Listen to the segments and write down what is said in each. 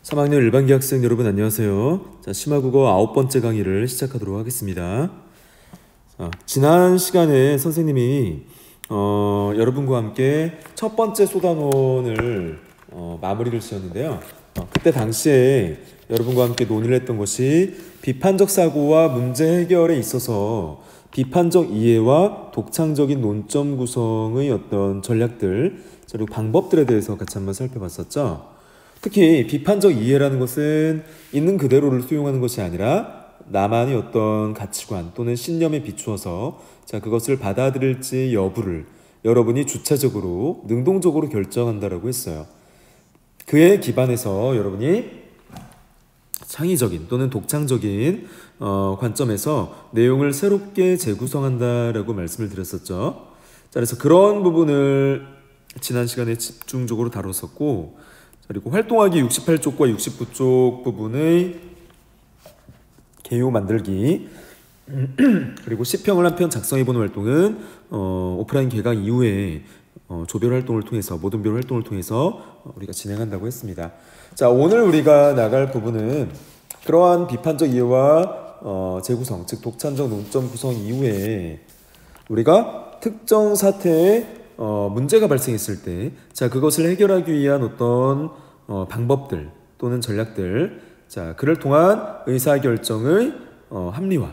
3학년 일반기 학생 여러분 안녕하세요. 자, 심화국어 9번째 강의를 시작하도록 하겠습니다. 지난 시간에 선생님이 여러분과 함께 첫 번째 소단원을 마무리를 지었는데요. 그때 당시에 여러분과 함께 논의를 했던 것이 비판적 사고와 문제 해결에 있어서 비판적 이해와 독창적인 논점 구성의 어떤 전략들 그리고 방법들에 대해서 같이 한번 살펴봤었죠. 특히 비판적 이해라는 것은 있는 그대로를 수용하는 것이 아니라 나만의 어떤 가치관 또는 신념에 비추어서 그것을 받아들일지 여부를 여러분이 주체적으로 능동적으로 결정한다라고 했어요. 그에 기반해서 여러분이 창의적인 또는 독창적인 관점에서 내용을 새롭게 재구성한다라고 말씀을 드렸었죠. 그래서 그런 부분을 지난 시간에 집중적으로 다뤘었고, 그리고 활동하기 68쪽과 69쪽 부분의 개요 만들기 그리고 시평을 한 편 작성해보는 활동은 오프라인 개강 이후에 조별 활동을 통해서 모든별 활동을 통해서 우리가 진행한다고 했습니다. 자, 오늘 우리가 나갈 부분은 그러한 비판적 이해와 재구성, 즉 독창적 논점 구성 이후에 우리가 특정 사태에 문제가 발생했을 때, 그것을 해결하기 위한 어떤 방법들 또는 전략들, 그를 통한 의사결정의 합리화,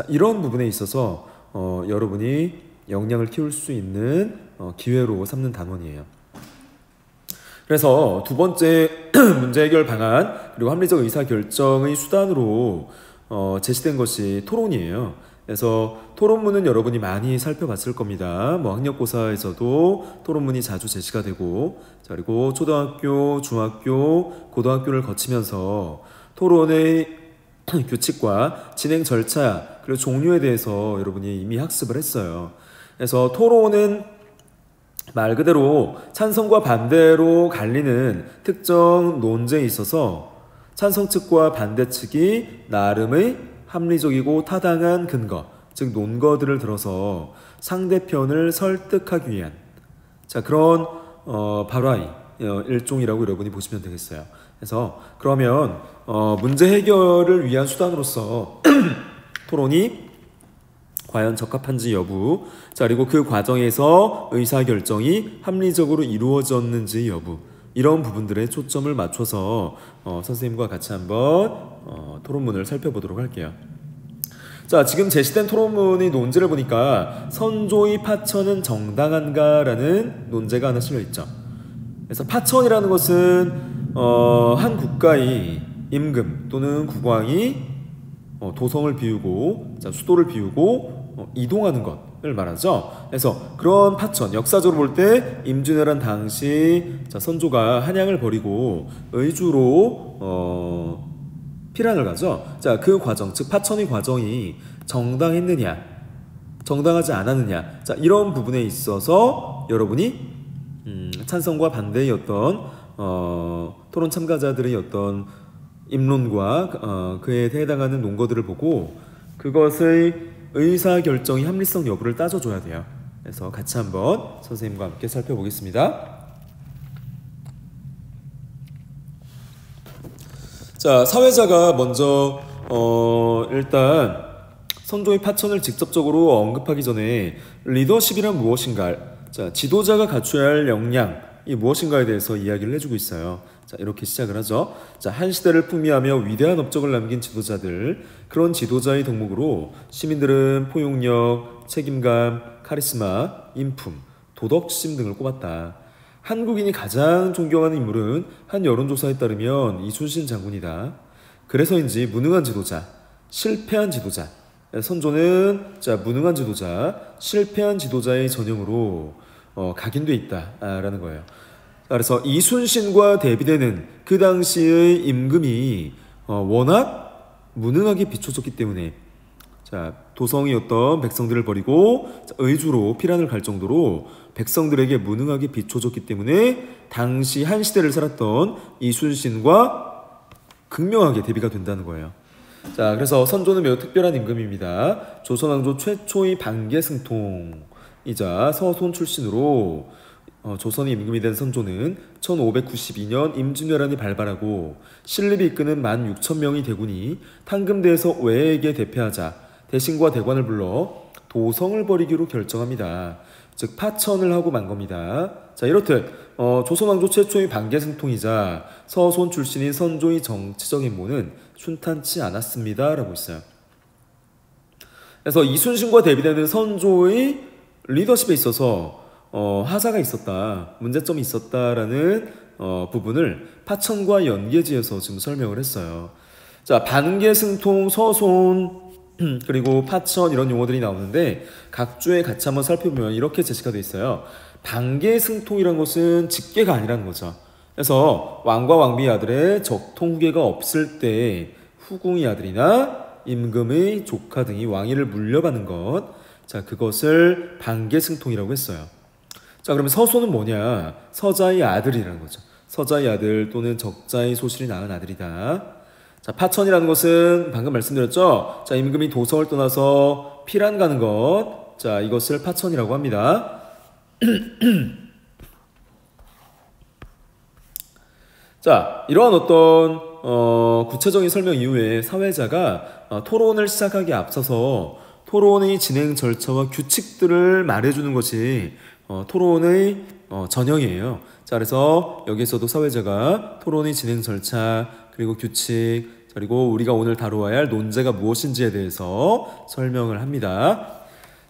이런 부분에 있어서 여러분이 역량을 키울 수 있는 기회로 삼는 단원이에요. 그래서 두 번째 문제 해결 방안 그리고 합리적 의사결정의 수단으로 제시된 것이 토론이에요. 그래서 토론문은 여러분이 많이 살펴봤을 겁니다. 학력고사에서도 토론문이 자주 제시가 되고, 그리고 초등학교, 중학교, 고등학교를 거치면서 토론의 규칙과 진행 절차 그리고 종류에 대해서 여러분이 이미 학습을 했어요. 그래서 토론은 말 그대로 찬성과 반대로 갈리는 특정 논제에 있어서 찬성 측과 반대 측이 나름의 합리적이고 타당한 근거, 즉 논거들을 들어서 상대편을 설득하기 위한 그런 발화의 일종이라고 여러분이 보시면 되겠어요. 그래서 그러면 문제 해결을 위한 수단으로서 토론이 과연 적합한지 여부, 그리고 그 과정에서 의사결정이 합리적으로 이루어졌는지 여부, 이런 부분들에 초점을 맞춰서 선생님과 같이 한번 토론문을 살펴보도록 할게요. 자, 지금 제시된 토론문의 논제를 보니까 선조의 파천은 정당한가? 라는 논제가 하나 실려있죠. 그래서 파천이라는 것은 한 국가의 임금 또는 국왕이 도성을 비우고 수도를 비우고 이동하는 것을 말하죠. 그래서 그런 파천, 역사적으로 볼 때 임진왜란 당시 선조가 한양을 버리고 의주로 피란을 가죠. 그 과정, 즉 파천의 과정이 정당했느냐, 정당하지 않았느냐, 이런 부분에 있어서 여러분이 찬성과 반대의 어떤 토론 참가자들의 어떤 입론과 그에 해당하는 논거들을 보고 그것의 의사결정의 합리성 여부를 따져줘야 돼요. 그래서 같이 한번 선생님과 함께 살펴보겠습니다. 자, 사회자가 먼저 일단 선조의 파천을 직접적으로 언급하기 전에 리더십이란 무엇인가, 지도자가 갖춰야 할 역량이 무엇인가에 대해서 이야기를 해주고 있어요. 이렇게 시작을 하죠. 한 시대를 풍미하며 위대한 업적을 남긴 지도자들, 그런 지도자의 덕목으로 시민들은 포용력, 책임감, 카리스마, 인품, 도덕심 등을 꼽았다. 한국인이 가장 존경하는 인물은 한 여론조사에 따르면 이순신 장군이다. 그래서인지 무능한 지도자, 실패한 지도자, 선조는 무능한 지도자, 실패한 지도자의 전형으로 각인돼 있다라는 거예요. 그래서 이순신과 대비되는 그 당시의 임금이 워낙 무능하게 비춰졌기 때문에 도성의 어떤 백성들을 버리고 의주로 피란을 갈 정도로 백성들에게 무능하게 비춰졌기 때문에 당시 한 시대를 살았던 이순신과 극명하게 대비가 된다는 거예요. 그래서 선조는 매우 특별한 임금입니다. 조선왕조 최초의 반계승통이자 서손 출신으로 조선이 임금이 된 선조는 1592년 임진왜란이 발발하고 신립이 이끄는 16,000명의 대군이 탄금대에서 외에게 대패하자 대신과 대관을 불러 도성을 벌이기로 결정합니다. 즉 파천을 하고 만 겁니다. 자, 이렇듯 조선왕조 최초의 반개승통이자 서손 출신인 선조의 정치적 임무는 순탄치 않았습니다 라고 있어요. 그래서 이순신과 대비되는 선조의 리더십에 있어서 하자가 있었다, 문제점이 있었다라는 부분을 파천과 연계지어서 지금 설명을 했어요. 자, 반개승통, 서손, 그리고 파천 이런 용어들이 나오는데 각주에 같이 한번 살펴보면 이렇게 제시가 되어 있어요. 반개승통이란 것은 직계가 아니라는 거죠. 그래서 왕과 왕비의 아들의 적통 후계가 없을 때 후궁의 아들이나 임금의 조카 등이 왕위를 물려받는 것, 자, 그것을 반개승통이라고 했어요. 자, 그러면 서손은 뭐냐? 서자의 아들이라는 거죠. 서자의 아들 또는 적자의 소실이 낳은 아들이다. 자, 파천이라는 것은 방금 말씀드렸죠? 자, 임금이 도성을 떠나서 피란 가는 것, 자, 이것을 파천이라고 합니다. 자, 이러한 어떤 구체적인 설명 이후에 사회자가 토론을 시작하기에 앞서서 토론의 진행 절차와 규칙들을 말해주는 것이 토론의 전형이에요. 자, 그래서 여기서도 사회자가 토론의 진행 절차, 그리고 규칙, 그리고 우리가 오늘 다루어야 할 논제가 무엇인지에 대해서 설명을 합니다.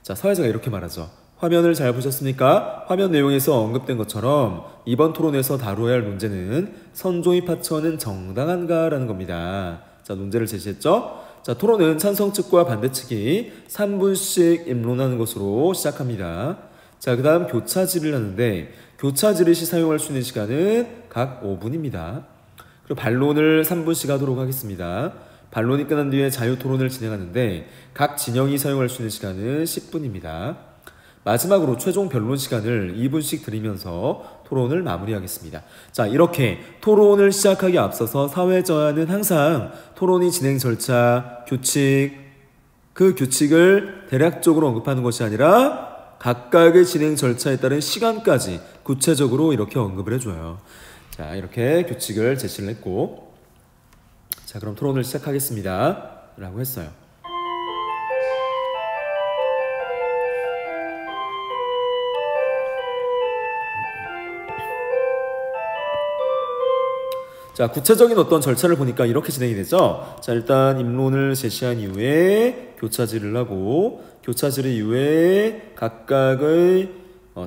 자, 사회자가 이렇게 말하죠. 화면을 잘 보셨습니까? 화면 내용에서 언급된 것처럼 이번 토론에서 다루어야 할 문제는 선조의 파천은 정당한가? 라는 겁니다. 자, 논제를 제시했죠? 자, 토론은 찬성 측과 반대 측이 3분씩 입론하는 것으로 시작합니다. 자, 그 다음 교차질을 하는데 교차질을 시 사용할 수 있는 시간은 각 5분입니다. 그리고 반론을 3분씩 하도록 하겠습니다. 반론이 끝난 뒤에 자유토론을 진행하는데 각 진영이 사용할 수 있는 시간은 10분입니다. 마지막으로 최종 변론 시간을 2분씩 드리면서 토론을 마무리하겠습니다. 자, 이렇게 토론을 시작하기 앞서서 사회자는 항상 토론의 진행 절차, 규칙, 그 규칙을 대략적으로 언급하는 것이 아니라 각각의 진행 절차에 따른 시간까지 구체적으로 이렇게 언급을 해줘요. 자, 이렇게 규칙을 제시를 했고, 자, 그럼 토론을 시작하겠습니다 라고 했어요. 자, 구체적인 어떤 절차를 보니까 이렇게 진행이 되죠. 자, 일단 입론을 제시한 이후에 교차질을 하고, 교차질 이후에 각각의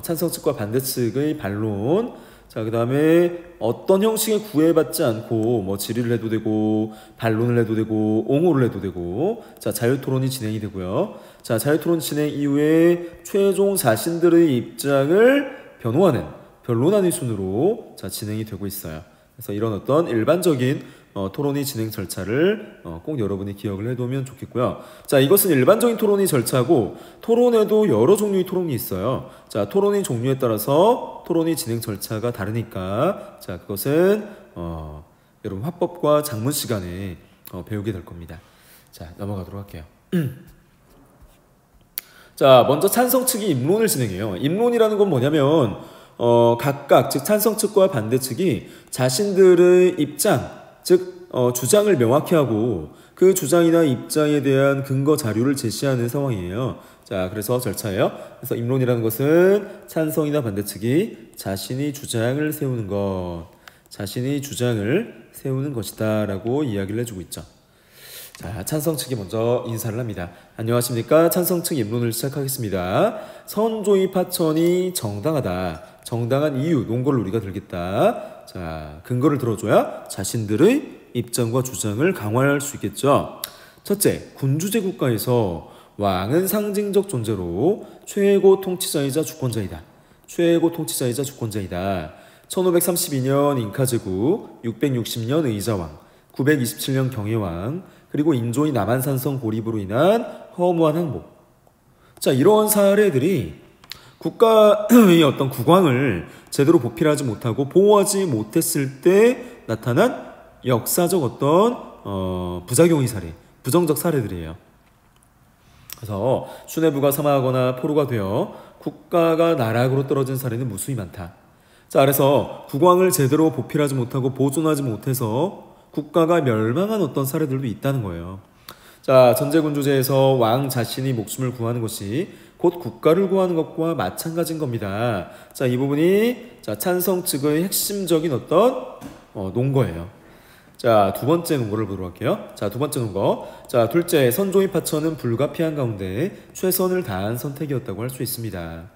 찬성 측과 반대 측의 반론, 자, 그 다음에 어떤 형식의 구애받지 않고 뭐 질의를 해도 되고 반론을 해도 되고 옹호를 해도 되고, 자, 자유토론이 진행이 되고요. 자, 자유토론 진행 이후에 최종 자신들의 입장을 변호하는 변론안의 순으로 자, 진행이 되고 있어요. 그래서 이런 어떤 일반적인 토론의 진행 절차를 꼭 여러분이 기억을 해두면 좋겠고요. 자, 이것은 일반적인 토론의 절차고 토론에도 여러 종류의 토론이 있어요. 자, 토론의 종류에 따라서 토론의 진행 절차가 다르니까 자, 그것은 여러분 화법과 작문 시간에 배우게 될 겁니다. 자, 넘어가도록 할게요. 자, 먼저 찬성 측이 입론을 진행해요. 입론이라는 건 뭐냐면 각각 즉 찬성 측과 반대 측이 자신들의 입장, 즉 주장을 명확히 하고 그 주장이나 입장에 대한 근거 자료를 제시하는 상황이에요. 자, 그래서 절차예요. 그래서 입론이라는 것은 찬성이나 반대 측이 자신의 주장을 세우는 것, 자신의 주장을 세우는 것이다 라고 이야기를 해주고 있죠. 자, 찬성 측이 먼저 인사를 합니다. 안녕하십니까? 찬성 측 입론을 시작하겠습니다. 선조의 파천이 정당하다. 정당한 이유, 논거를 우리가 들겠다. 자, 근거를 들어줘야 자신들의 입장과 주장을 강화할 수 있겠죠. 첫째, 군주제 국가에서 왕은 상징적 존재로 최고 통치자이자 주권자이다. 최고 통치자이자 주권자이다. 1532년 잉카제국, 660년 의자왕, 927년 경혜왕, 그리고 인조의 남한산성 고립으로 인한 허무한 항복. 자, 이러한 사례들이 국가의 어떤 국왕을 제대로 보필하지 못하고 보호하지 못했을 때 나타난 역사적 어떤 부작용의 사례, 부정적 사례들이에요. 그래서 수뇌부가 사망하거나 포로가 되어 국가가 나락으로 떨어진 사례는 무수히 많다. 자, 그래서 국왕을 제대로 보필하지 못하고 보존하지 못해서 국가가 멸망한 어떤 사례들도 있다는 거예요. 자, 전제군주제에서 왕 자신이 목숨을 구하는 것이 곧 국가를 구하는 것과 마찬가지인 겁니다. 자, 이 부분이 자, 찬성 측의 핵심적인 어떤 논거예요. 자, 두 번째 논거를 보도록 할게요. 자, 두 번째 논거. 자, 둘째, 선조의 파천은 불가피한 가운데 최선을 다한 선택이었다고 할 수 있습니다.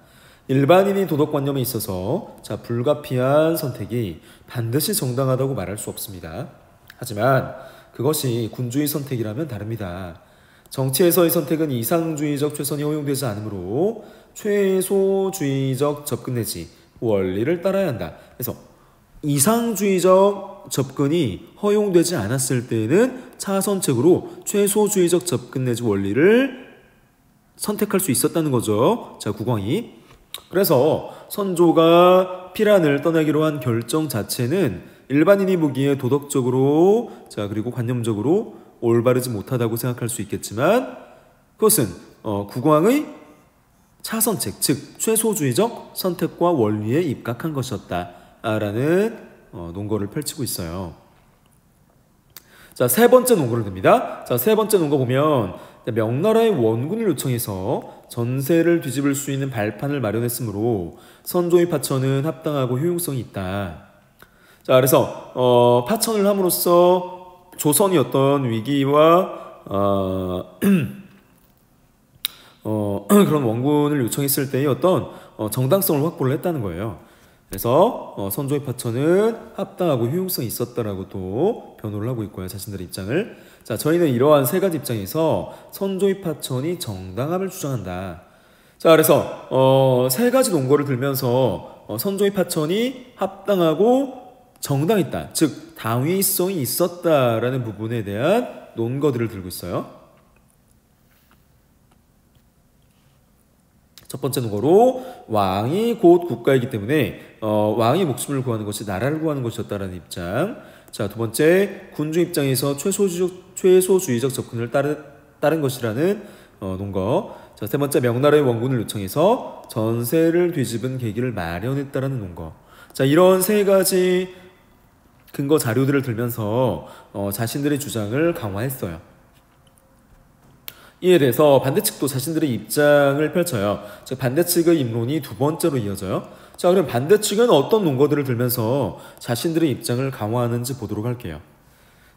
일반인이 도덕관념에 있어서 자, 불가피한 선택이 반드시 정당하다고 말할 수 없습니다. 하지만 그것이 군주의 선택이라면 다릅니다. 정치에서의 선택은 이상주의적 최선이 허용되지 않으므로 최소주의적 접근 내지 원리를 따라야 한다. 그래서 이상주의적 접근이 허용되지 않았을 때에는 차선책으로 최소주의적 접근 내지 원리를 선택할 수 있었다는 거죠. 자, 국왕이. 그래서 선조가 피란을 떠나기로 한 결정 자체는 일반인이 보기에 도덕적으로 자, 그리고 관념적으로 올바르지 못하다고 생각할 수 있겠지만 그것은 국왕의 차선책, 즉 최소주의적 선택과 원리에 입각한 것이었다라는 논거를 펼치고 있어요. 자, 세 번째 논거를 듭니다. 자, 세 번째 논거 보면 명나라의 원군을 요청해서 전세를 뒤집을 수 있는 발판을 마련했으므로 선조의 파천은 합당하고 효용성이 있다. 자, 그래서 파천을 함으로써 조선이 어떤 위기와 그런 원군을 요청했을 때의 어떤 정당성을 확보를 했다는 거예요. 그래서 선조의 파천은 합당하고 효용성이 있었다라고 또 변호를 하고 있고요. 자신들의 입장을. 자, 저희는 이러한 세 가지 입장에서 선조의 파천이 정당함을 주장한다. 자, 그래서 세 가지 논거를 들면서 선조의 파천이 합당하고 정당했다. 즉 당위성이 있었다라는 부분에 대한 논거들을 들고 있어요. 첫 번째 논거로 왕이 곧 국가이기 때문에 왕이 목숨을 구하는 것이 나라를 구하는 것이었다라는 입장. 자, 두 번째 군주 입장에서 최소주의적 접근을 따른 것이라는 논거. 자, 세 번째 명나라의 원군을 요청해서 전세를 뒤집은 계기를 마련했다라는 논거. 자, 이런 세 가지 근거 자료들을 들면서 자신들의 주장을 강화했어요. 이에 대해서 반대측도 자신들의 입장을 펼쳐요. 즉 반대측의 입론이 두 번째로 이어져요. 자, 그럼 반대측은 어떤 논거들을 들면서 자신들의 입장을 강화하는지 보도록 할게요.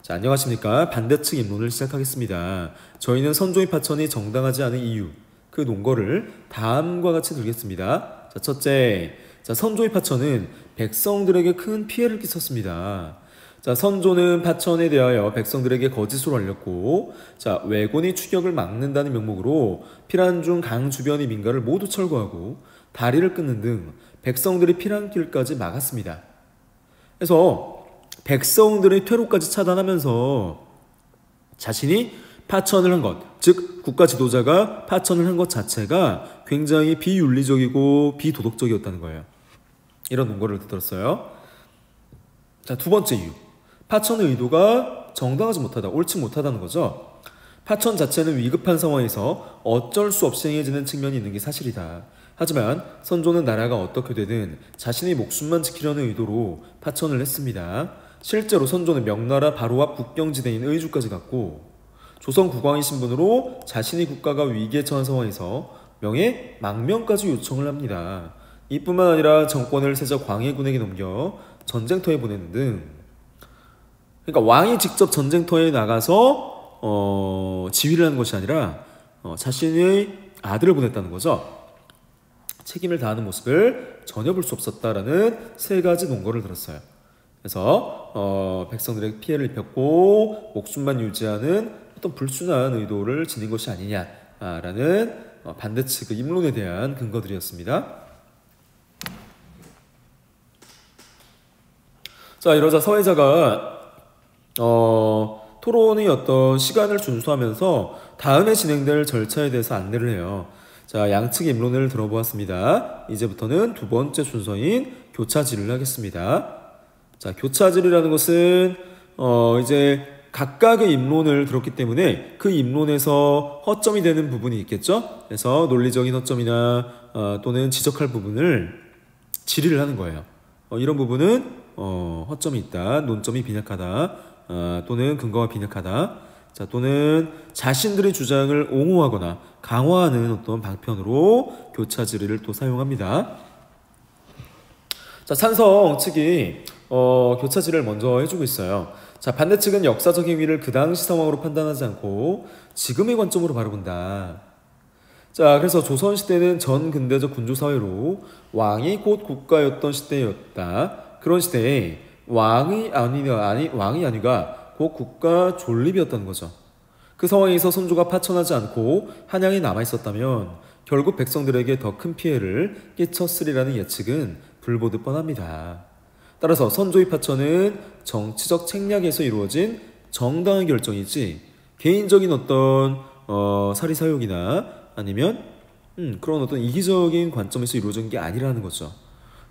자, 안녕하십니까. 반대측 입론을 시작하겠습니다. 저희는 선조의 파천이 정당하지 않은 이유, 그 논거를 다음과 같이 들겠습니다. 자, 첫째, 자, 선조의 파천은 백성들에게 큰 피해를 끼쳤습니다. 자, 선조는 파천에 대하여 백성들에게 거짓으로 알렸고, 자, 왜군이 추격을 막는다는 명목으로 피란중 강 주변의 민가를 모두 철거하고 다리를 끊는 등 백성들의 피란길까지 막았습니다. 그래서 백성들의 퇴로까지 차단하면서 자신이 파천을 한 것, 즉 국가 지도자가 파천을 한 것 자체가 굉장히 비윤리적이고 비도덕적이었다는 거예요. 이런 논거를 들었어요. 자, 두 번째 이유. 파천의 의도가 정당하지 못하다, 옳지 못하다는 거죠. 파천 자체는 위급한 상황에서 어쩔 수 없이 행해지는 측면이 있는 게 사실이다. 하지만 선조는 나라가 어떻게 되든 자신의 목숨만 지키려는 의도로 파천을 했습니다. 실제로 선조는 명나라 바로 앞 국경지대인 의주까지 갔고 조선 국왕의 신분으로 자신의 국가가 위기에 처한 상황에서 명예 망명까지 요청을 합니다. 이뿐만 아니라 정권을 세자 광해군에게 넘겨 전쟁터에 보내는 등, 그러니까 왕이 직접 전쟁터에 나가서 지휘를 하는 것이 아니라 자신의 아들을 보냈다는 거죠. 책임을 다하는 모습을 전혀 볼 수 없었다라는 세 가지 논거를 들었어요. 그래서 백성들에게 피해를 입혔고 목숨만 유지하는 어떤 불순한 의도를 지닌 것이 아니냐라는 반대측의 입론에 대한 근거들이었습니다. 자, 이러자 사회자가 토론의 어떤 시간을 준수하면서 다음에 진행될 절차에 대해서 안내를 해요. 자, 양측의 입론을 들어보았습니다. 이제부터는 두 번째 순서인 교차 질의를 하겠습니다. 자, 교차 질의라는 것은 이제 각각의 입론을 들었기 때문에 그 입론에서 허점이 되는 부분이 있겠죠. 그래서 논리적인 허점이나 또는 지적할 부분을 질의를 하는 거예요. 이런 부분은 허점이 있다, 논점이 빈약하다, 또는 근거가 빈약하다, 자, 또는 자신들의 주장을 옹호하거나 강화하는 어떤 방편으로 교차 질의를 또 사용합니다. 자, 찬성 측이 교차 질의를 먼저 해주고 있어요. 자, 반대 측은 역사적 행위를 그 당시 상황으로 판단하지 않고 지금의 관점으로 바라본다. 자, 그래서 조선시대는 전근대적 군주사회로 왕이 곧 국가였던 시대였다. 그런 시대에 왕이 아니가 곧 국가 존립이었다는 거죠. 그 상황에서 선조가 파천하지 않고 한양에 남아있었다면 결국 백성들에게 더 큰 피해를 끼쳤으리라는 예측은 불보듯 뻔합니다. 따라서 선조의 파천은 정치적 책략에서 이루어진 정당한 결정이지 개인적인 어떤 사리사욕이나 아니면 그런 어떤 이기적인 관점에서 이루어진 게 아니라는 거죠.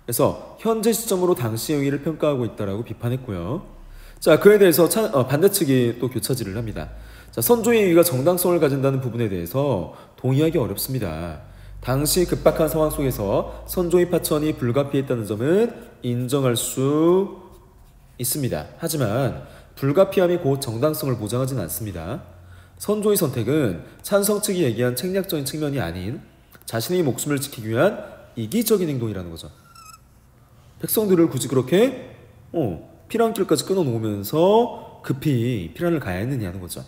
그래서 현재 시점으로 당시의 행위를 평가하고 있다라고 비판했고요. 자, 그에 대해서 반대측이 또 교차질을 합니다. 자, 선조의 행위가 정당성을 가진다는 부분에 대해서 동의하기 어렵습니다. 당시 급박한 상황 속에서 선조의 파천이 불가피했다는 점은 인정할 수 있습니다. 하지만 불가피함이 곧 정당성을 보장하지는 않습니다. 선조의 선택은 찬성 측이 얘기한 책략적인 측면이 아닌 자신의 목숨을 지키기 위한 이기적인 행동이라는 거죠. 백성들을 굳이 그렇게 피란길까지 끊어놓으면서 급히 피란을 가야 했느냐는 거죠.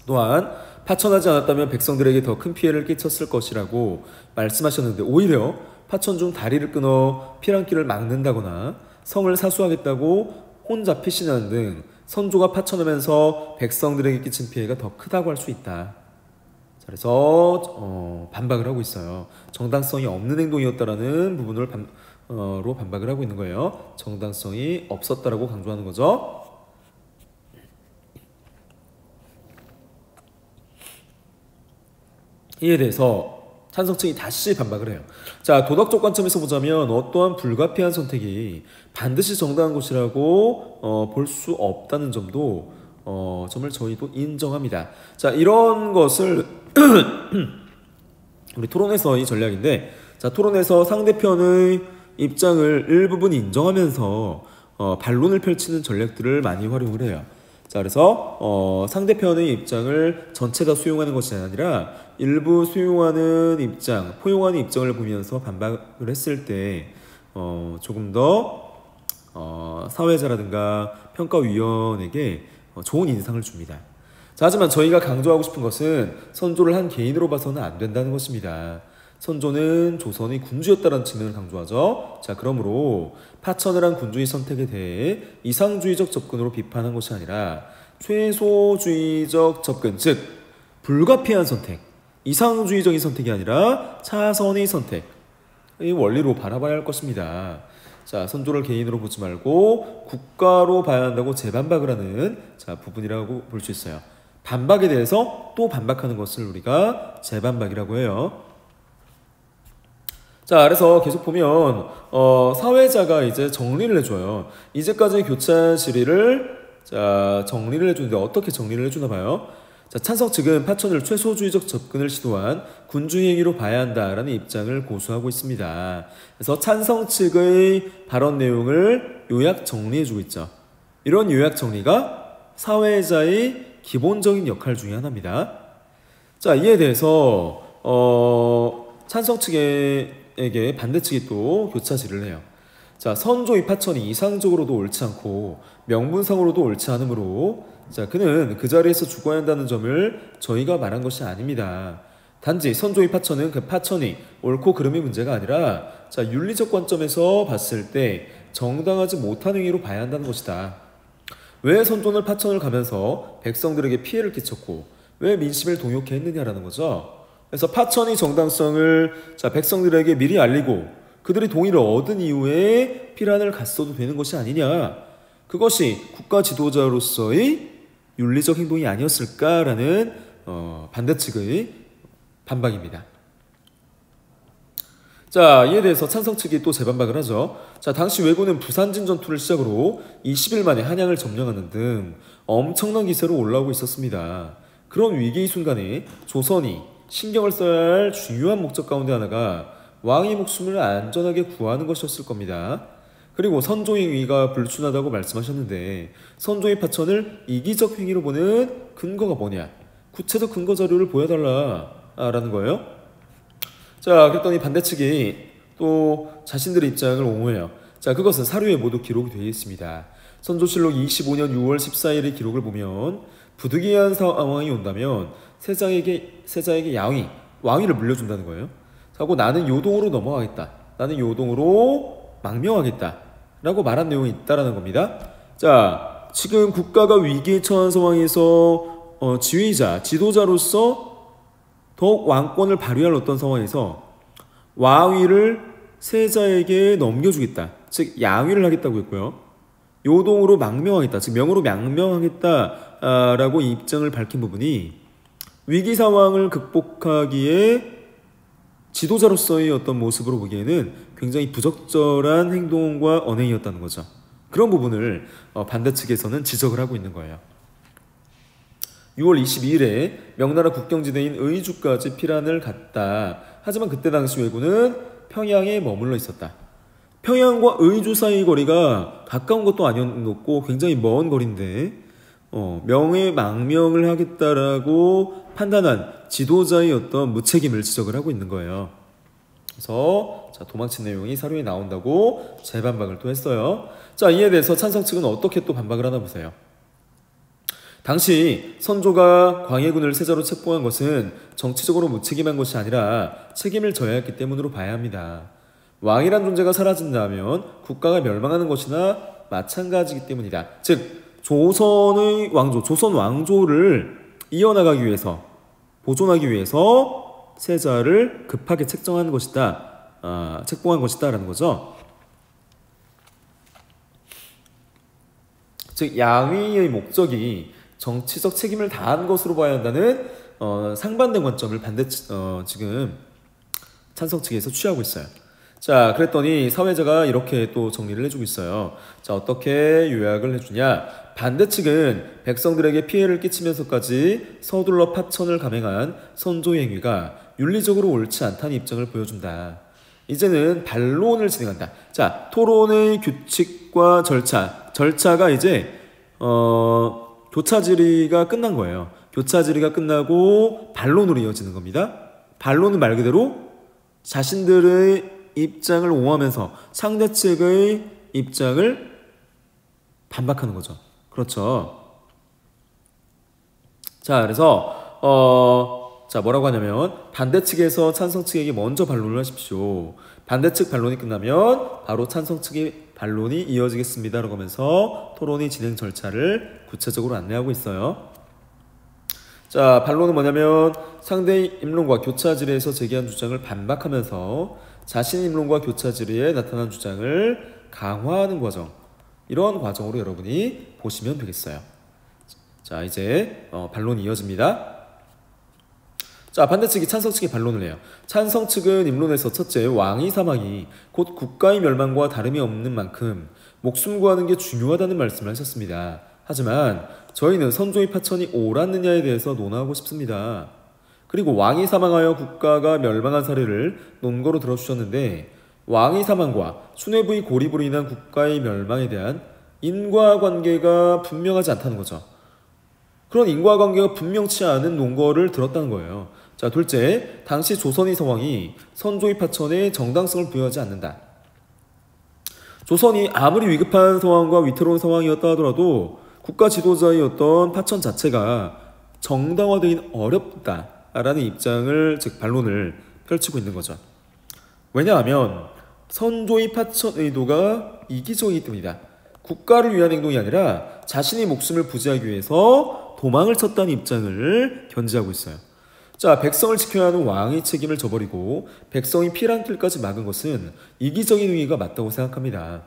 또한 파천하지 않았다면 백성들에게 더 큰 피해를 끼쳤을 것이라고 말씀하셨는데 오히려 파천 중 다리를 끊어 피란길을 막는다거나 성을 사수하겠다고 혼자 피신하는 등 선조가 파천하면서 백성들에게 끼친 피해가 더 크다고 할 수 있다. 그래서 반박을 하고 있어요. 정당성이 없는 행동이었다라는 부분을 반박을 하고 있는 거예요. 정당성이 없었다라고 강조하는 거죠. 이에 대해서 찬성층이 다시 반박을 해요. 자, 도덕적 관점에서 보자면 어떠한 불가피한 선택이 반드시 정당한 것이라고 볼 수 없다는 점도 점을 저희도 인정합니다. 자, 이런 것을 우리 토론에서 이 전략인데, 자, 토론에서 상대편의 입장을 일부분 인정하면서 반론을 펼치는 전략들을 많이 활용을 해요. 자, 그래서 상대편의 입장을 전체 다 수용하는 것이 아니라 일부 수용하는 입장, 포용하는 입장을 보면서 반박을 했을 때 조금 더 사회자라든가 평가위원에게 좋은 인상을 줍니다. 자, 하지만 저희가 강조하고 싶은 것은 선조를 한 개인으로 봐서는 안 된다는 것입니다. 선조는 조선의 군주였다는 측면을 강조하죠. 자, 그러므로 파천을 한 군주의 선택에 대해 이상주의적 접근으로 비판한 것이 아니라 최소주의적 접근, 즉 불가피한 선택, 이상주의적인 선택이 아니라 차선의 선택의 원리로 바라봐야 할 것입니다. 자, 선조를 개인으로 보지 말고 국가로 봐야 한다고 재반박을 하는 부분이라고 볼 수 있어요. 반박에 대해서 또 반박하는 것을 우리가 재반박이라고 해요. 자, 그래서 계속 보면 사회자가 이제 정리를 해줘요. 이제까지 교차 질의를 정리를 해주는데 어떻게 정리를 해주나 봐요. 자, 찬성 측은 파천을 최소주의적 접근을 시도한 군주의 행위로 봐야 한다라는 입장을 고수하고 있습니다. 그래서 찬성 측의 발언 내용을 요약 정리해주고 있죠. 이런 요약 정리가 사회자의 기본적인 역할 중에 하나입니다. 자, 이에 대해서 찬성 측에게 반대 측이 또 교차 질의를 해요. 자, 선조의 파천이 이상적으로도 옳지 않고 명분상으로도 옳지 않으므로 자, 그는 그 자리에서 죽어야 한다는 점을 저희가 말한 것이 아닙니다. 단지 선조의 파천은 그 파천이 옳고 그름의 문제가 아니라 자, 윤리적 관점에서 봤을 때 정당하지 못한 행위로 봐야 한다는 것이다. 왜 선조는 파천을 가면서 백성들에게 피해를 끼쳤고 왜 민심을 동요케 했느냐라는 거죠. 그래서 파천의 정당성을 백성들에게 미리 알리고 그들의 동의를 얻은 이후에 피란을 갔어도 되는 것이 아니냐. 그것이 국가 지도자로서의 윤리적 행동이 아니었을까라는 반대측의 반박입니다. 자, 이에 대해서 찬성 측이 또 재반박을 하죠. 자, 당시 왜군은 부산진 전투를 시작으로 20일 만에 한양을 점령하는 등 엄청난 기세로 올라오고 있었습니다. 그런 위기의 순간에 조선이 신경을 써야 할 중요한 목적 가운데 하나가 왕의 목숨을 안전하게 구하는 것이었을 겁니다. 그리고 선조의 행위가 불순하다고 말씀하셨는데 선조의 파천을 이기적 행위로 보는 근거가 뭐냐? 구체적 근거 자료를 보여달라라는 거예요. 자, 그랬더니 반대측이 또 자신들의 입장을 옹호해요. 자, 그것은 사료에 모두 기록이 되어 있습니다. 선조실록 25년 6월 14일의 기록을 보면 부득이한 상황이 온다면 세자에게 왕위를 물려준다는 거예요. 하고 나는 요동으로 넘어가겠다. 나는 요동으로 망명하겠다. 라고 말한 내용이 있다라는 겁니다. 자, 지금 국가가 위기에 처한 상황에서 지휘자, 지도자로서 더욱 왕권을 발휘할 어떤 상황에서 왕위를 세자에게 넘겨주겠다. 즉 양위를 하겠다고 했고요. 요동으로 망명하겠다. 즉 명으로 망명하겠다라고 입장을 밝힌 부분이 위기 상황을 극복하기에 지도자로서의 어떤 모습으로 보기에는 굉장히 부적절한 행동과 언행이었다는 거죠. 그런 부분을 반대측에서는 지적을 하고 있는 거예요. 6월 22일에 명나라 국경지대인 의주까지 피란을 갔다. 하지만 그때 당시 왜군은 평양에 머물러 있었다. 평양과 의주 사이 거리가 가까운 것도 아니었고 굉장히 먼 거리인데 명예 망명을 하겠다라고 판단한 지도자의 어떤 무책임을 지적을 하고 있는 거예요. 그래서 자, 도망친 내용이 사료에 나온다고 재반박을 또 했어요. 자, 이에 대해서 찬성 측은 어떻게 또 반박을 하나 보세요. 당시 선조가 광해군을 세자로 책봉한 것은 정치적으로 무책임한 것이 아니라 책임을 져야 했기 때문으로 봐야 합니다. 왕이란 존재가 사라진다면 국가가 멸망하는 것이나 마찬가지이기 때문이다. 즉 조선의 왕조, 조선 왕조를 이어나가기 위해서 보존하기 위해서 세자를 급하게 책정한 것이다. 책봉한 것이다 라는 거죠. 즉 양위의 목적이 정치적 책임을 다한 것으로 봐야 한다는 상반된 관점을 지금 찬성 측에서 취하고 있어요. 자, 그랬더니 사회자가 이렇게 또 정리를 해주고 있어요. 자, 어떻게 요약을 해주냐? 반대 측은 백성들에게 피해를 끼치면서까지 서둘러 파천을 감행한 선조의 행위가 윤리적으로 옳지 않다는 입장을 보여준다. 이제는 반론을 진행한다. 자, 토론의 규칙과 절차가 이제 교차 질의가 끝난 거예요. 교차 질의가 끝나고 반론으로 이어지는 겁니다. 반론은 말 그대로 자신들의 입장을 옹호하면서 상대 측의 입장을 반박하는 거죠. 그렇죠. 자, 그래서 자, 뭐라고 하냐면 반대 측에서 찬성 측에게 먼저 반론을 하십시오. 반대 측 반론이 끝나면 바로 찬성 측의 반론이 이어지겠습니다. 라고 하면서 토론의 진행 절차를 구체적으로 안내하고 있어요. 자, 반론은 뭐냐면 상대의 입론과 교차 질의에서 제기한 주장을 반박하면서 자신의 입론과 교차 질의에 나타난 주장을 강화하는 과정. 이런 과정으로 여러분이 보시면 되겠어요. 자, 이제 반론이 이어집니다. 자, 반대 측이 찬성 측의 반론을 해요. 찬성 측은 입론에서 첫째, 왕의 사망이 곧 국가의 멸망과 다름이 없는 만큼 목숨 구하는 게 중요하다는 말씀을 하셨습니다. 하지만 저희는 선조의 파천이 옳았느냐에 대해서 논하고 싶습니다. 그리고 왕이 사망하여 국가가 멸망한 사례를 논거로 들어주셨는데 왕의 사망과 수뇌부의 고립으로 인한 국가의 멸망에 대한 인과관계가 분명하지 않다는 거죠. 그런 인과관계가 분명치 않은 논거를 들었다는 거예요. 자, 둘째, 당시 조선의 상황이 선조의 파천에 정당성을 부여하지 않는다. 조선이 아무리 위급한 상황과 위태로운 상황이었다 하더라도 국가 지도자의 어떤 파천 자체가 정당화되긴 어렵다라는 입장을, 즉 반론을 펼치고 있는 거죠. 왜냐하면 선조의 파천 의도가 이기적이기 때문이다. 국가를 위한 행동이 아니라 자신의 목숨을 부지하기 위해서 도망을 쳤다는 입장을 견지하고 있어요. 자, 백성을 지켜야 하는 왕의 책임을 져버리고 백성이 피란 길까지 막은 것은 이기적인 행위가 맞다고 생각합니다.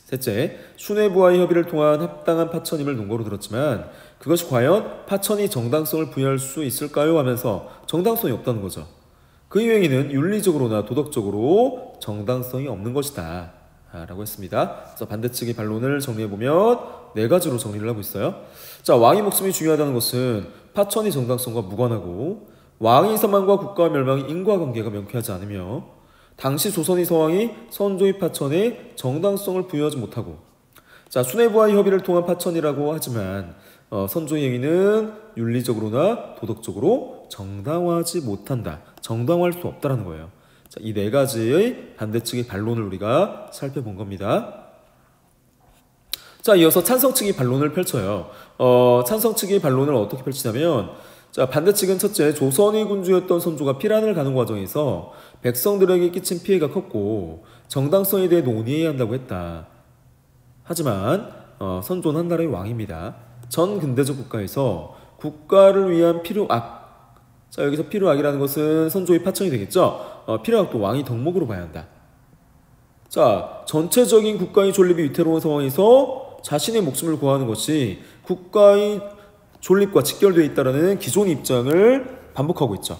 셋째, 수뇌부와의 협의를 통한 합당한 파천임을 논거로 들었지만 그것이 과연 파천이 정당성을 부여할 수 있을까요? 하면서 정당성이 없다는 거죠. 그 행위는 윤리적으로나 도덕적으로 정당성이 없는 것이다 라고 했습니다. 그래서 반대측의 반론을 정리해보면 네 가지로 정리를 하고 있어요. 자, 왕의 목숨이 중요하다는 것은 파천의 정당성과 무관하고 왕의 사망과 국가 멸망의 인과관계가 명쾌하지 않으며 당시 조선의 서왕이 선조의 파천에 정당성을 부여하지 못하고, 자, 수뇌부와의 협의를 통한 파천이라고 하지만 선조의 행위는 윤리적으로나 도덕적으로 정당화하지 못한다. 정당화할 수 없다라는 거예요. 자, 이 네 가지의 반대 측의 반론을 우리가 살펴본 겁니다. 자, 이어서 찬성 측의 반론을 펼쳐요. 찬성 측의 반론을 어떻게 펼치냐면, 자, 반대 측은 첫째, 조선의 군주였던 선조가 피란을 가는 과정에서 백성들에게 끼친 피해가 컸고 정당성에 대해 논의해야 한다고 했다. 하지만 선조는 한 나라의 왕입니다. 전 근대적 국가에서 국가를 위한 필요악, 자, 여기서 필요악이라는 것은 선조의 파천이 되겠죠. 필요악도 왕이 덕목으로 봐야 한다. 자, 전체적인 국가의 존립이 위태로운 상황에서 자신의 목숨을 구하는 것이 국가의 존립과 직결되어 있다는 기존 입장을 반복하고 있죠.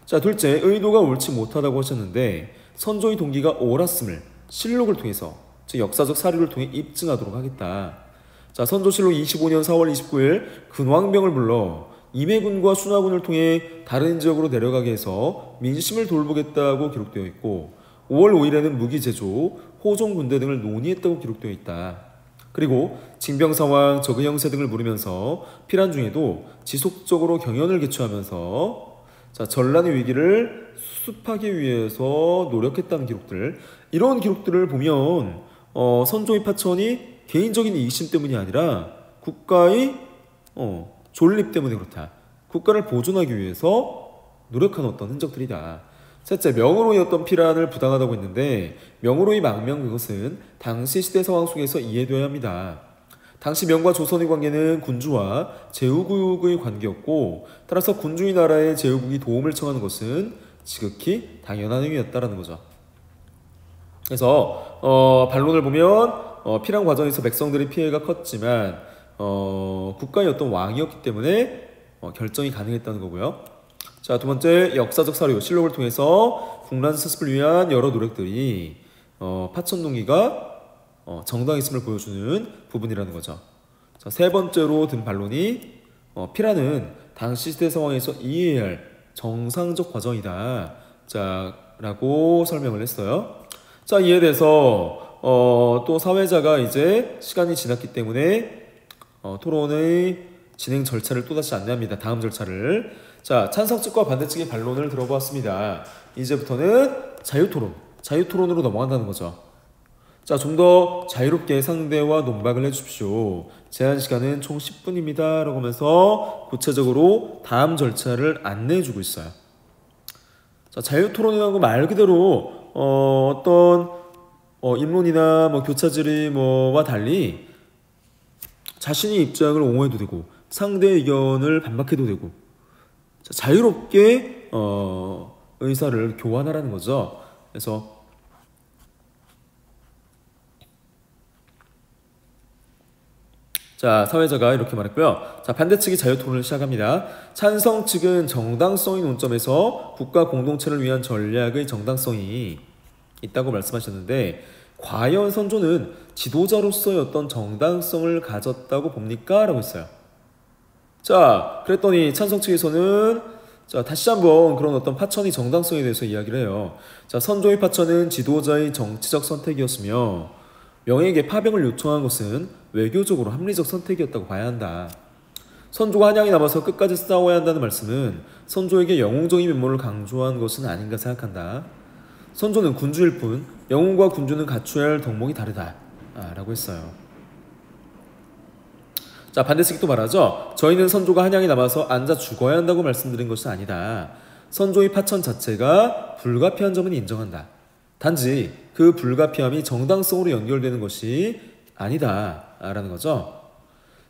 자, 둘째, 의도가 옳지 못하다고 하셨는데 선조의 동기가 옳았음을 실록을 통해서, 즉 역사적 사료를 통해 입증하도록 하겠다. 자, 선조실록 25년 4월 29일 근왕병을 불러 임해군과 순하군을 통해 다른 지역으로 내려가게 해서 민심을 돌보겠다고 기록되어 있고, 5월 5일에는 무기제조, 호종군대 등을 논의했다고 기록되어 있다. 그리고 징병상황, 적의 형세 등을 물으면서 피란 중에도 지속적으로 경연을 개최하면서, 자, 전란의 위기를 수습하기 위해서 노력했다는 기록들, 이런 기록들을 보면 선조의 파천이 개인적인 이심 때문이 아니라 국가의 존립 때문에 그렇다. 국가를 보존하기 위해서 노력한 어떤 흔적들이다. 셋째, 명으로이었던 피란을 부당하다고 했는데 명으로의 망명, 그것은 당시 시대 상황 속에서 이해되어야 합니다. 당시 명과 조선의 관계는 군주와 제후국의 관계였고, 따라서 군주의 나라에 제후국이 도움을 청하는 것은 지극히 당연한 행위였다라는 거죠. 그래서 반론을 보면 피란 과정에서 백성들의 피해가 컸지만 국가의 어떤 왕이었기 때문에 결정이 가능했다는 거고요. 자, 두 번째, 역사적 사료, 실록을 통해서 국난 수습을 위한 여러 노력들이 파천 동기가 정당했음을 보여주는 부분이라는 거죠. 자, 세 번째로 든 반론이 피란은 당시 시대 상황에서 이해해야 할 정상적 과정이다. 자, 라고 설명을 했어요. 자, 이에 대해서 또 사회자가 이제 시간이 지났기 때문에 토론의 진행 절차를 또다시 안내합니다. 다음 절차를. 자, 찬성 측과 반대 측의 반론을 들어보았습니다. 이제부터는 자유토론으로 넘어간다는 거죠. 자, 좀 더 자유롭게 상대와 논박을 해주십시오. 제한 시간은 총 10분입니다. 라고 하면서 구체적으로 다음 절차를 안내해주고 있어요. 자, 자유토론이라는 거 말 그대로 어떤 입론이나 교차 질의와 달리 자신의 입장을 옹호해도 되고 상대의 의견을 반박해도 되고, 자, 자유롭게 의사를 교환하라는 거죠. 그래서 자, 사회자가 이렇게 말했고요. 자, 반대 측이 자유토론을 시작합니다. 찬성 측은 정당성의 논점에서 국가 공동체를 위한 전략의 정당성이 있다고 말씀하셨는데, 과연 선조는 지도자로서의 어떤 정당성을 가졌다고 봅니까? 라고 했어요. 자, 그랬더니 찬성 측에서는 자, 다시 한번 그런 어떤 파천의 정당성에 대해서 이야기를 해요. 자, 선조의 파천은 지도자의 정치적 선택이었으며 명에게 파병을 요청한 것은 외교적으로 합리적 선택이었다고 봐야 한다. 선조가 한양에 남아서 끝까지 싸워야 한다는 말씀은 선조에게 영웅적인 면모를 강조한 것은 아닌가 생각한다. 선조는 군주일 뿐 영웅과 군주는 갖춰야 할 덕목이 다르다. 라고 했어요. 자, 반대 측이 또 말하죠. 저희는 선조가 한양에 남아서 앉아 죽어야 한다고 말씀드린 것은 아니다. 선조의 파천 자체가 불가피한 점은 인정한다. 단지 그 불가피함이 정당성으로 연결되는 것이 아니다. 라는 거죠.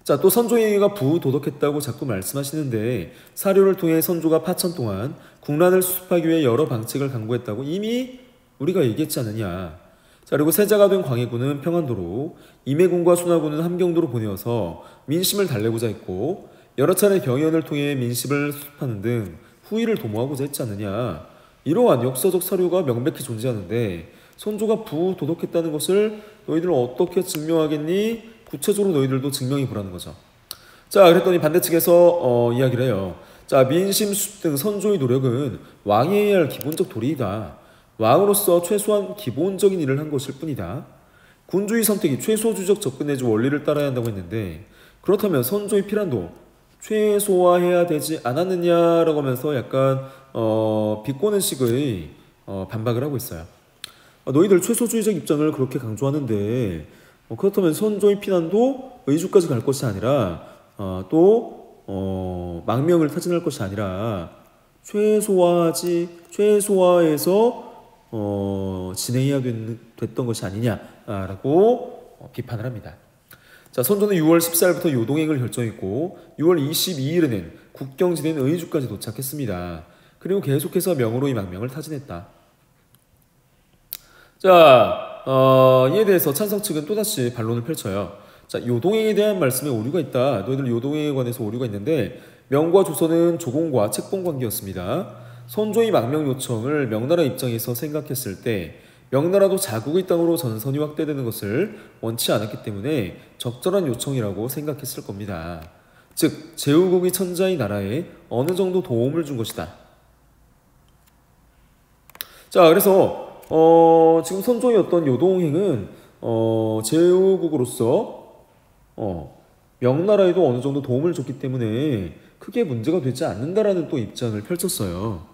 자, 또 선조의 행위가 부도덕했다고 자꾸 말씀하시는데 사료를 통해 선조가 파천 동안 국난을 수습하기 위해 여러 방책을 강구했다고 이미 우리가 얘기했지 않느냐. 자, 그리고 세자가 된 광해군은 평안도로, 임해군과 순하군은 함경도로 보내어서 민심을 달래고자 했고 여러 차례 경연을 통해 민심을 수습하는 등 후위를 도모하고자 했지 않느냐. 이러한 역사적 사료가 명백히 존재하는데 선조가 부도덕했다는 것을 너희들은 어떻게 증명하겠니? 구체적으로 너희들도 증명해 보라는 거죠. 자, 그랬더니 반대 측에서 이야기를 해요. 자, 민심 수습 등 선조의 노력은 왕이 해야 할 기본적 도리이다. 왕으로서 최소한 기본적인 일을 한 것일 뿐이다. 군주의 선택이 최소주적 접근 내지 원리를 따라야 한다고 했는데 그렇다면 선조의 피란도 최소화해야 되지 않았느냐라고 하면서 약간 비꼬는 식의 반박을 하고 있어요. 너희들 최소주의적 입장을 그렇게 강조하는데 그렇다면 선조의 피난도 의주까지 갈 것이 아니라 또 망명을 타진할 것이 아니라 최소화해서 진행해야 됐던 것이 아니냐라고 비판을 합니다. 자, 선조는 6월 14일부터 요동행을 결정했고 6월 22일에는 국경지대인 의주까지 도착했습니다. 그리고 계속해서 명으로의 망명을 타진했다. 자, 이에 대해서 찬성 측은 또다시 반론을 펼쳐요. 자, 요동행에 대한 말씀에 오류가 있다. 너희들 요동행에 관해서 오류가 있는데 명과 조선은 조공과 책봉 관계였습니다. 선조의 망명 요청을 명나라 입장에서 생각했을 때 명나라도 자국의 땅으로 전선이 확대되는 것을 원치 않았기 때문에 적절한 요청이라고 생각했을 겁니다. 즉 제후국이 천자의 나라에 어느 정도 도움을 준 것이다. 자, 그래서 지금 선조의 어떤 요동행은 제후국으로서 명나라에도 어느 정도 도움을 줬기 때문에 크게 문제가 되지 않는다라는 또 입장을 펼쳤어요.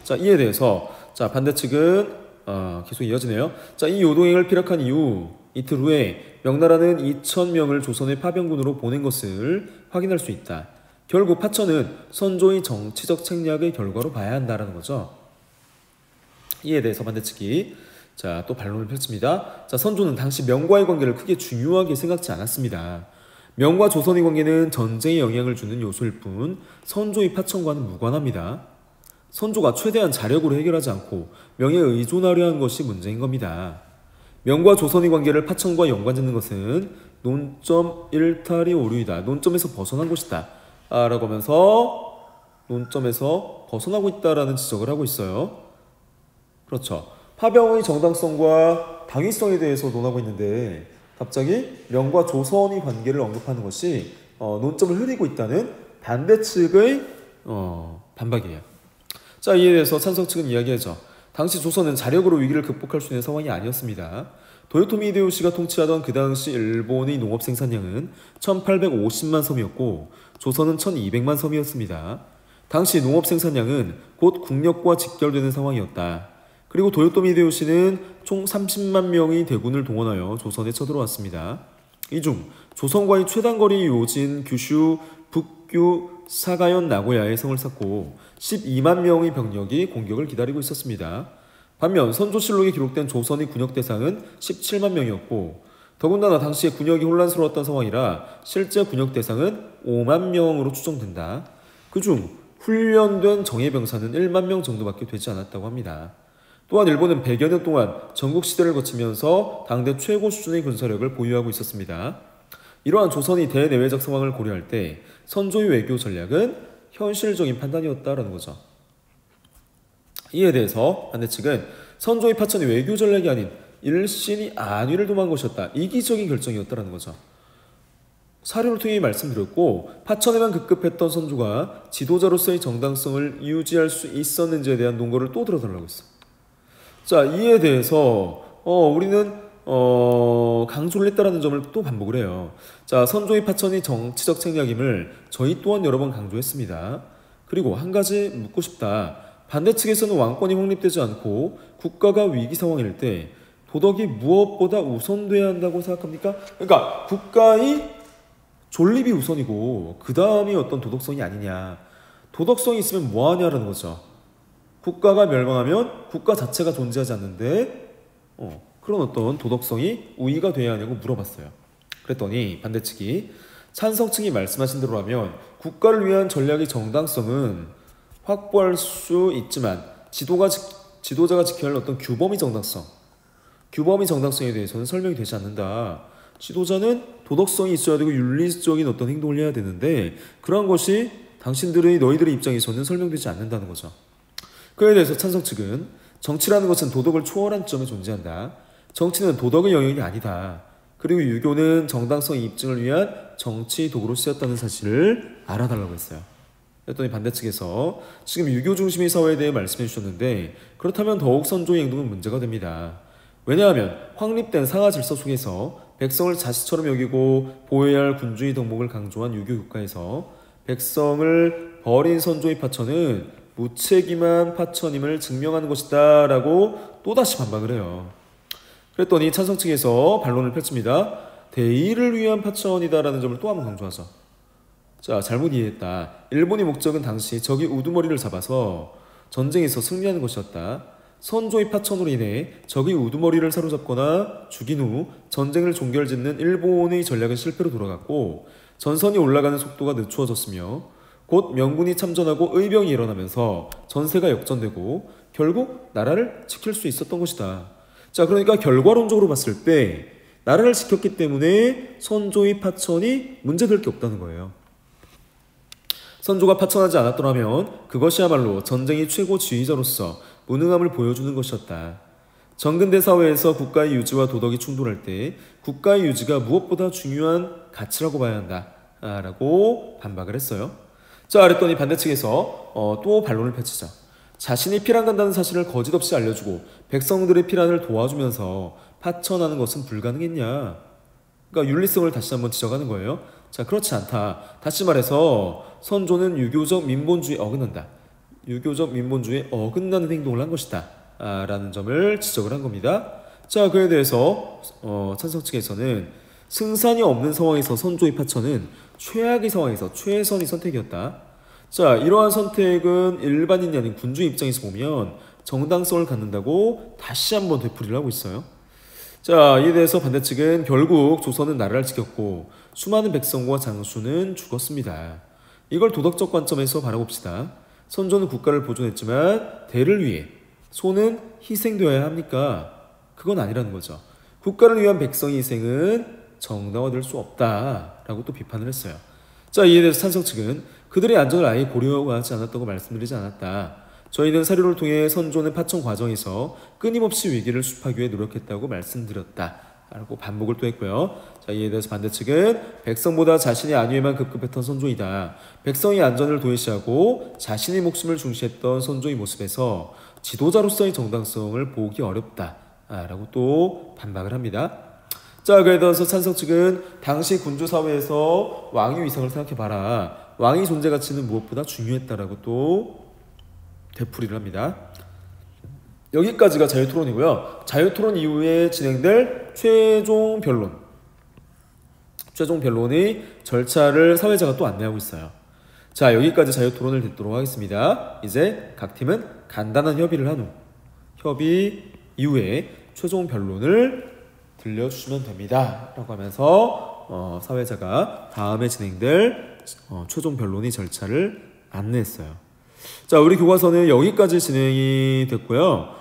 자, 이에 대해서 자, 반대측은 계속 이어지네요. 자, 이 요동행을 피력한 이후 이틀 후에 명나라는 2,000명을 조선의 파병군으로 보낸 것을 확인할 수 있다. 결국 파천은 선조의 정치적 책략의 결과로 봐야 한다라는 거죠. 이에 대해서 반대측이 자, 또 반론을 펼칩니다. 자, 선조는 당시 명과의 관계를 크게 중요하게 생각지 않았습니다. 명과 조선의 관계는 전쟁에 영향을 주는 요소일 뿐 선조의 파천과는 무관합니다. 선조가 최대한 자력으로 해결하지 않고 명에 의존하려 한 것이 문제인 겁니다. 명과 조선의 관계를 파천과 연관짓는 것은 논점 일탈이 오류이다. 논점에서 벗어난 것이다. 라고 하면서 논점에서 벗어나고 있다라는 지적을 하고 있어요. 그렇죠. 파병의 정당성과 당위성에 대해서 논하고 있는데 갑자기 명과 조선의 관계를 언급하는 것이 논점을 흐리고 있다는 반대측의 반박이에요. 자, 이에 대해서 찬성 측은 이야기하죠. 당시 조선은 자력으로 위기를 극복할 수 있는 상황이 아니었습니다. 도요토미 히데요시가 통치하던 그 당시 일본의 농업 생산량은 1850만 섬이었고 조선은 1200만 섬이었습니다. 당시 농업 생산량은 곧 국력과 직결되는 상황이었다. 그리고 도요토미 히데요시는 총 30만 명의 대군을 동원하여 조선에 쳐들어왔습니다. 이 중 조선과의 최단거리 요진 규슈, 북규, 사가현, 나고야에 성을 쌓고 12만 명의 병력이 공격을 기다리고 있었습니다. 반면 선조실록에 기록된 조선의 군역 대상은 17만 명이었고 더군다나 당시에 군역이 혼란스러웠던 상황이라 실제 군역 대상은 5만 명으로 추정된다. 그중 훈련된 정예병사는 1만 명 정도밖에 되지 않았다고 합니다. 또한 일본은 100여 년 동안 전국시대를 거치면서 당대 최고 수준의 군사력을 보유하고 있었습니다. 이러한 조선의 대내외적 상황을 고려할 때 선조의 외교 전략은 현실적인 판단이었다라는 거죠. 이에 대해서 반대측은 선조의 파천이 외교 전략이 아닌 일신이 안위를 도모한 것이었다. 이기적인 결정이었다라는 거죠. 사료를 통해 말씀드렸고 파천에만 급급했던 선조가 지도자로서의 정당성을 유지할 수 있었는지에 대한 논거를 또 들어달라고 했어. 자, 이에 대해서 우리는 강조를 했다라는 점을 또 반복을 해요. 자, 선조의 파천이 정치적 책략임을 저희 또한 여러 번 강조했습니다. 그리고 한 가지 묻고 싶다. 반대측에서는 왕권이 확립되지 않고 국가가 위기 상황일 때 도덕이 무엇보다 우선돼야 한다고 생각합니까? 그러니까 국가의 존립이 우선이고 그 다음이 어떤 도덕성이 아니냐. 도덕성이 있으면 뭐하냐라는 거죠. 국가가 멸망하면 국가 자체가 존재하지 않는데 그런 어떤 도덕성이 우위가 돼야 하냐고 물어봤어요. 그랬더니 반대측이 찬성층이 말씀하신 대로라면 국가를 위한 전략의 정당성은 확보할 수 있지만 지도자가 지켜야 할 어떤 규범의 정당성에 대해서는 설명이 되지 않는다. 지도자는 도덕성이 있어야 되고 윤리적인 어떤 행동을 해야 되는데 그러한 것이 너희들의 입장에서는 설명되지 않는다는 거죠. 그에 대해서 찬성 측은 정치라는 것은 도덕을 초월한 점에 존재한다. 정치는 도덕의 영역이 아니다. 그리고 유교는 정당성 입증을 위한 정치 도구로 쓰였다는 사실을 알아달라고 했어요. 그랬더니 반대측에서 지금 유교 중심의 사회에 대해 말씀해 주셨는데 그렇다면 더욱 선조의 행동은 문제가 됩니다. 왜냐하면 확립된 상하 질서 속에서 백성을 자식처럼 여기고 보호해야 할 군주의 덕목을 강조한 유교 국가에서 백성을 버린 선조의 파천은 무책임한 파천임을 증명하는 것이다 라고 또다시 반박을 해요. 그랬더니 찬성 측에서 반론을 펼칩니다. 대의를 위한 파천이다라는 점을 또 한 번 강조하죠. 자, 잘못 이해했다. 일본의 목적은 당시 적이 우두머리를 잡아서 전쟁에서 승리하는 것이었다. 선조의 파천으로 인해 적이 우두머리를 사로잡거나 죽인 후 전쟁을 종결짓는 일본의 전략은 실패로 돌아갔고 전선이 올라가는 속도가 늦추어졌으며 곧 명군이 참전하고 의병이 일어나면서 전세가 역전되고 결국 나라를 지킬 수 있었던 것이다. 자, 그러니까 결과론적으로 봤을 때 나라를 지켰기 때문에 선조의 파천이 문제될 게 없다는 거예요. 선조가 파천하지 않았더라면 그것이야말로 전쟁의 최고 지휘자로서 무능함을 보여주는 것이었다. 정근대 사회에서 국가의 유지와 도덕이 충돌할 때 국가의 유지가 무엇보다 중요한 가치라고 봐야 한다 라고 반박을 했어요. 자, 그랬더니 반대측에서 또 반론을 펼치자. 자신이 피란 간다는 사실을 거짓없이 알려주고 백성들의 피란을 도와주면서 파천하는 것은 불가능했냐. 그러니까 윤리성을 다시 한번 지적하는 거예요. 자, 그렇지 않다. 다시 말해서 선조는 유교적 민본주의에 어긋난다. 유교적 민본주의에 어긋나는 행동을 한 것이다 라는 점을 지적을 한 겁니다. 자, 그에 대해서 찬성 측에서는 승산이 없는 상황에서 선조의 파천은 최악의 상황에서 최선의 선택이었다. 자, 이러한 선택은 일반인이 아닌 군주 입장에서 보면 정당성을 갖는다고 다시 한번 되풀이를 하고 있어요. 자, 이에 대해서 반대측은 결국 조선은 나라를 지켰고 수많은 백성과 장수는 죽었습니다. 이걸 도덕적 관점에서 바라봅시다. 선조는 국가를 보존했지만 대를 위해 소는 희생되어야 합니까? 그건 아니라는 거죠. 국가를 위한 백성의 희생은 정당화될 수 없다라고 또 비판을 했어요. 자, 이에 대해서 찬성 측은 그들의 안전을 아예 고려하지 않았다고 말씀드리지 않았다. 저희는 사료를 통해 선조는 파천 과정에서 끊임없이 위기를 수습하기 위해 노력했다고 말씀드렸다 라고 반복을 또 했고요. 자, 이에 대해서 반대측은 백성보다 자신의 안위에만 급급했던 선조이다. 백성의 안전을 도외시하고 자신의 목숨을 중시했던 선조의 모습에서 지도자로서의 정당성을 보기 어렵다 라고 또 반박을 합니다. 자, 그에 따라서 찬성 측은 당시 군주 사회에서 왕의 위상을 생각해봐라. 왕의 존재 가치는 무엇보다 중요했다라고 또 되풀이를 합니다. 여기까지가 자유토론이고요. 자유토론 이후에 진행될 최종 변론. 최종 변론의 절차를 사회자가 또 안내하고 있어요. 자, 여기까지 자유토론을 듣도록 하겠습니다. 이제 각 팀은 간단한 협의를 한 후 협의 이후에 최종 변론을 들려주시면 됩니다 라고 하면서 사회자가 다음에 진행될 최종 변론의 절차를 안내했어요. 자, 우리 교과서는 여기까지 진행이 됐고요.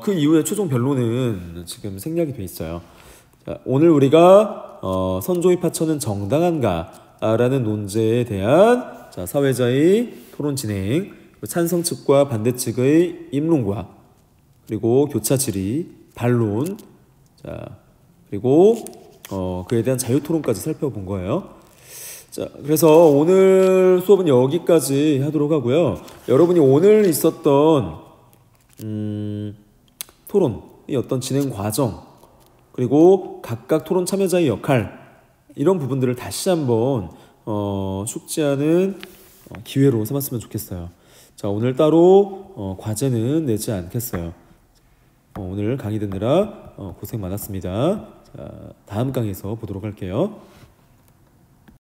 그 이후에 최종 변론은 지금 생략이 돼 있어요. 자, 오늘 우리가 선조의 파천은 정당한가 라는 논제에 대한 사회자의 토론 진행, 찬성 측과 반대 측의 입론과 그리고 교차 질의, 반론, 자, 그리고 그에 대한 자유 토론까지 살펴본 거예요. 자, 그래서 오늘 수업은 여기까지 하도록 하고요. 여러분이 오늘 있었던 토론의 어떤 진행 과정, 그리고 각각 토론 참여자의 역할, 이런 부분들을 다시 한번 숙지하는 기회로 삼았으면 좋겠어요. 자, 오늘 따로 과제는 내지 않겠어요. 오늘 강의 듣느라 고생 많았습니다. 자, 다음 강의에서 보도록 할게요.